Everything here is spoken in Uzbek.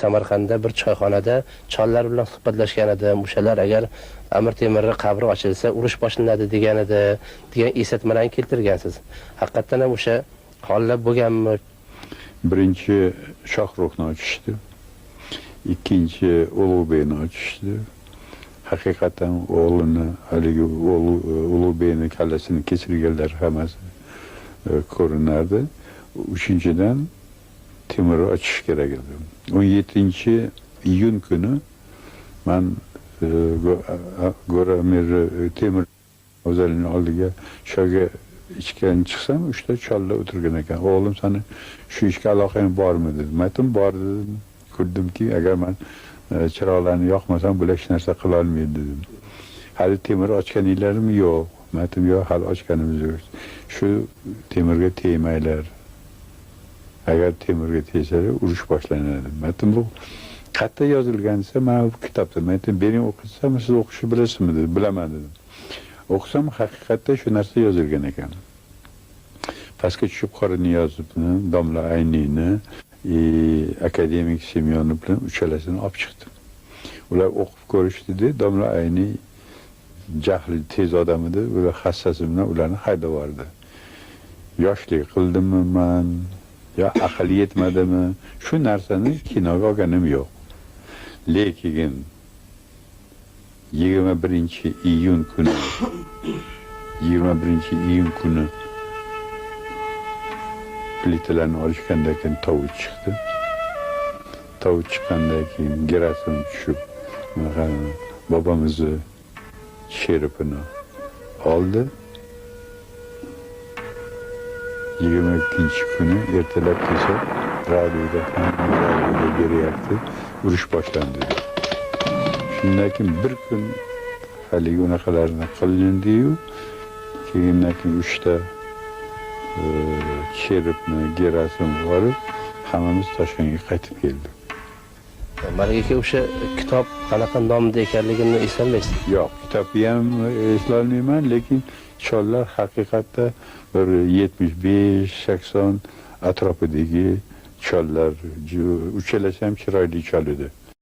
Samarqandda bir choyxonada chollar bilan suhbatlashgan edim. O'shalar agar Amir Temurning qabri ochilsa, urush boshlanadi degan eslatmalarni keltirgansiz. Haqiqatan ham o'sha hollar bo'lganmi? Birinchi Shohruxni ochishdi. Ikkinchi Ulug'bekni ochishdi. Haqiqatan o'g'lini, haligi Ulug'bekni kallasini kechirganlar hammasi ko'rinardi. Uchinchidan Temurni ochish kerak edi. 17-iyun kuni men Go'ramir Temur o'zlarining oldiga shoga ichgan chiqsam, 3 ta chollar o'tirgan ekan. O'g'lim, seni shu ishga aloqang bormi dedim. Aytdim, bor dedim. Ko'rdimki, agar men chiroqlarni yoqmasam, bular hech narsa qila olmaydi dedim. Hali Temur ochganinglarmi? Yo'q. Aytdim, yo'q, hali ochganimiz yo'q. Shu Temurga tegmanglar. Agar Temurga tegsalar, urush boshlanadi. Aytdim, bu qayerda yozilgan desa, men bu kitobda. Aytdim, bering o'qitsam, siz o'qishni bilasizmi dedi. Bilaman dedim. O'qisam, haqiqatda shu narsa yozilgan ekan. Pastga tushib Qoriniyozovni, domla Ayniyni, akademik Semyonov bilan uchalasini olib chiqdim. Ular o'qib ko'rishdi, domla Ayniy jahli tez odam edi, ular hassasi bilan ularni haydab yubordi. Yoshlik qildimmi men, yo aql yetmadimi, shu narsani kinoga olganim yo'q. Lekin 21-iyun kuni plitalarni olishgandan keyin tovush chiqdi. Tovush chiqqandan keyin Gerasim tushib, bobomizni sherifini oldi. 22-kuni ertalab kesa radioda beryapti, urush boshlandi. Shundan keyin bir kun haligi unaqalarni qilindi-yu, keyindan keyin 3 ta Sherifni, Gerasimni olib, hammamiz Toshkentga qaytib keldik. Malika o'sha kitob qanaqa nomda ekanligini eslamaysiz? Yo'q, kitobni ham eslolmayman, lekin chollar haqiqatda bir 75-80 atrofidagi chollar, uchalasi ham chiroyli chol edi.